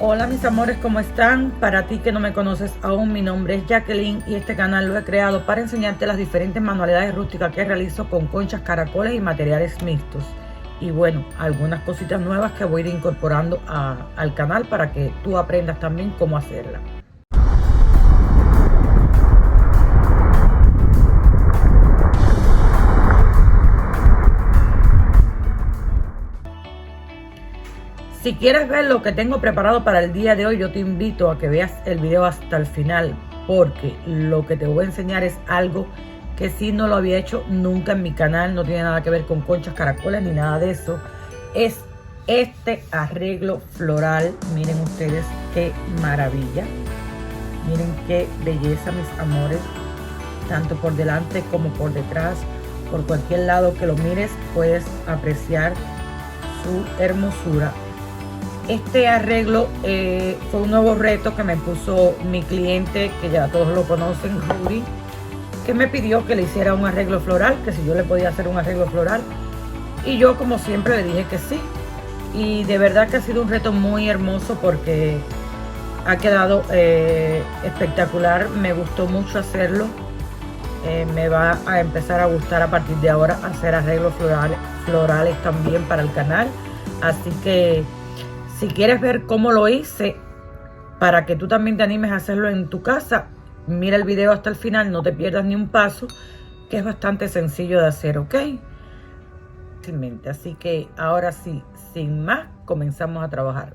Hola mis amores, ¿cómo están? Para ti que no me conoces aún, mi nombre es Jacqueline y este canal lo he creado para enseñarte las diferentes manualidades rústicas que realizo con conchas, caracoles y materiales mixtos. Y bueno, algunas cositas nuevas que voy a ir incorporando al canal para que tú aprendas también cómo hacerla. Si quieres ver lo que tengo preparado para el día de hoy, yo te invito a que veas el video hasta el final, porque lo que te voy a enseñar es algo que sí no lo había hecho nunca en mi canal, no tiene nada que ver con conchas, caracoles ni nada de eso. Es este arreglo floral. Miren ustedes qué maravilla, miren qué belleza, mis amores, tanto por delante como por detrás. Por cualquier lado que lo mires puedes apreciar su hermosura. Este arreglo fue un nuevo reto que me puso mi cliente, que ya todos lo conocen, Rudy, que me pidió que le hiciera un arreglo floral, que si yo le podía hacer un arreglo floral. Y yo, como siempre, le dije que sí. Y de verdad que ha sido un reto muy hermoso porque ha quedado espectacular. Me gustó mucho hacerlo. Me va a empezar a gustar a partir de ahora hacer arreglos florales también para el canal. Así que si quieres ver cómo lo hice, para que tú también te animes a hacerlo en tu casa, mira el video hasta el final, no te pierdas ni un paso, que es bastante sencillo de hacer, ¿ok? Así que ahora sí, sin más, comenzamos a trabajar.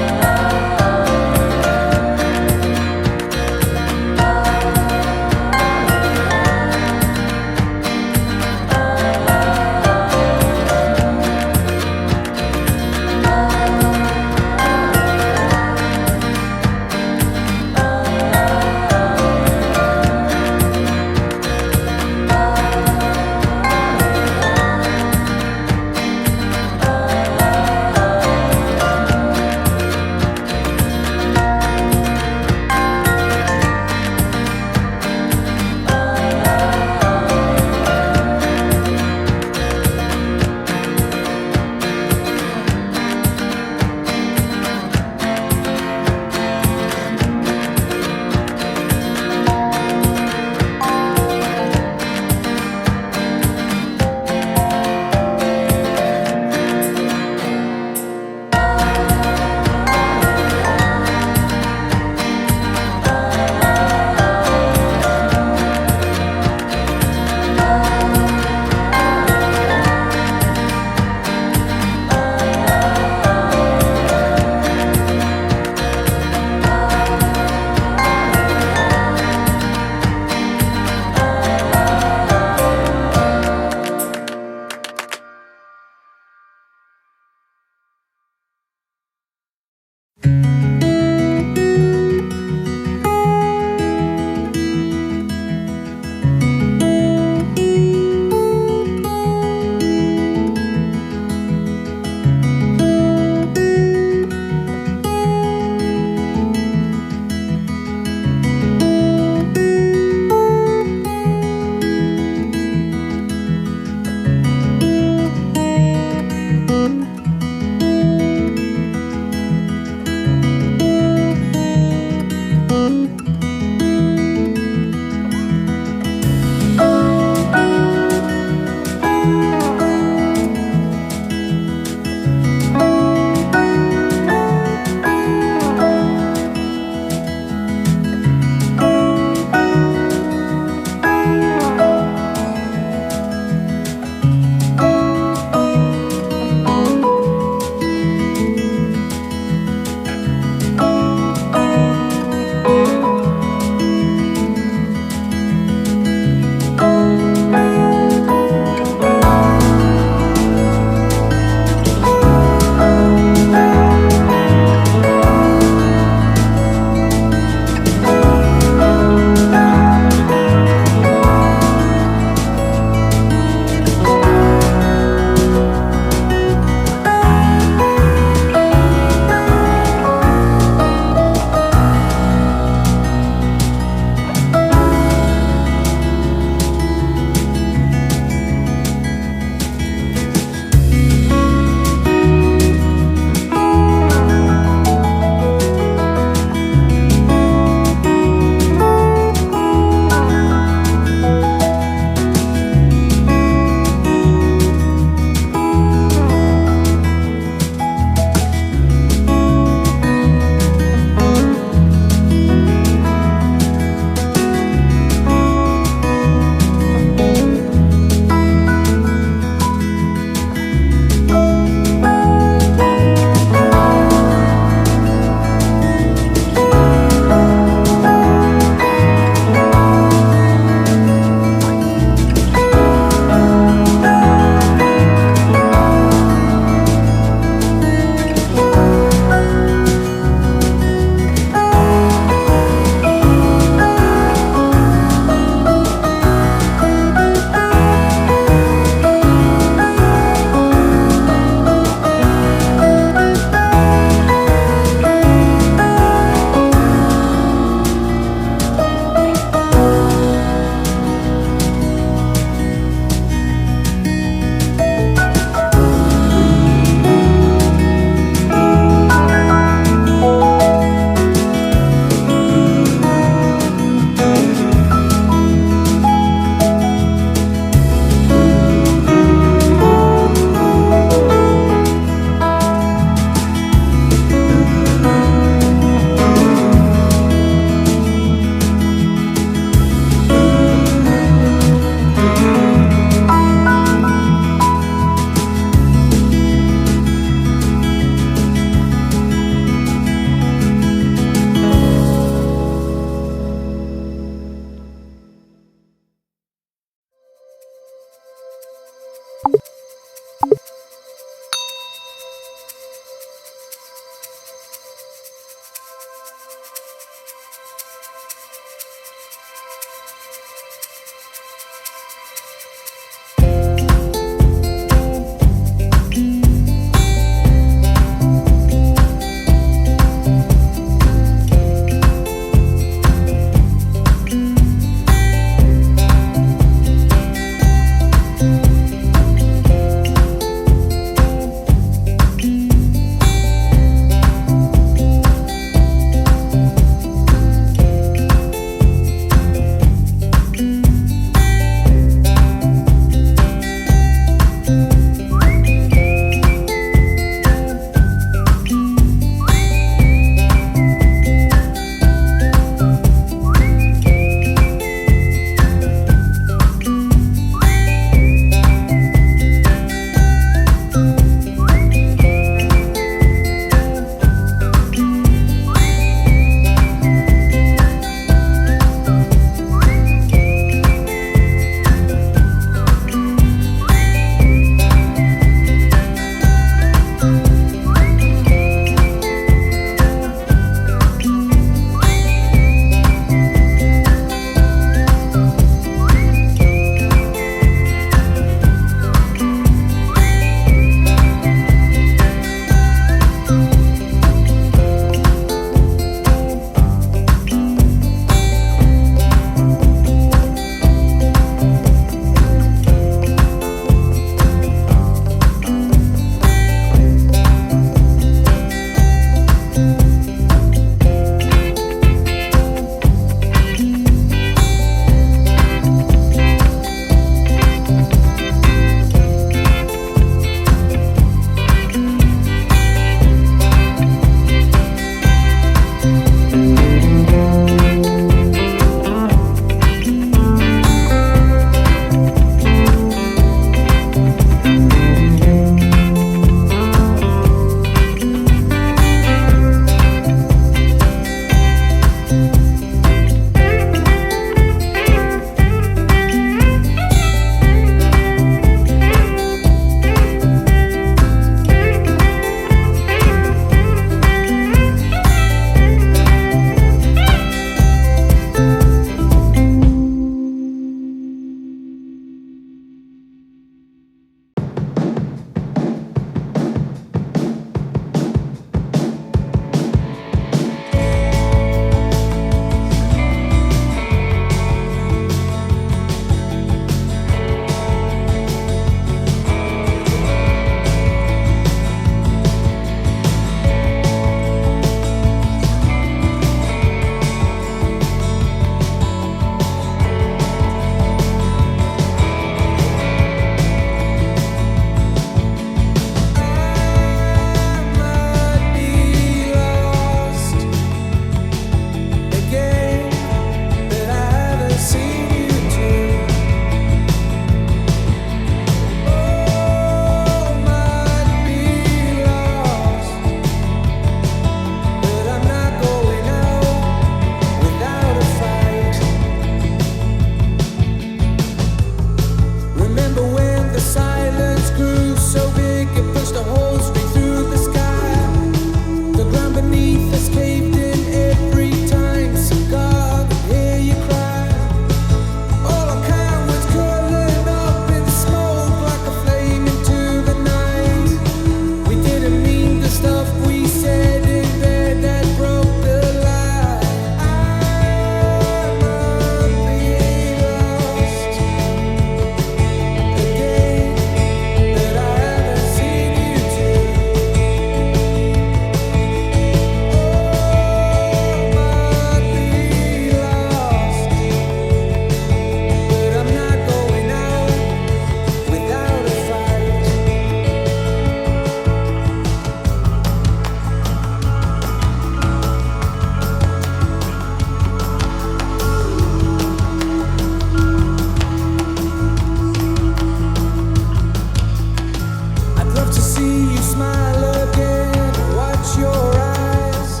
see you smile again. Watch your eyes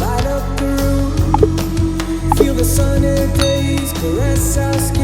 light up the room. Feel the sunny days caress our skin.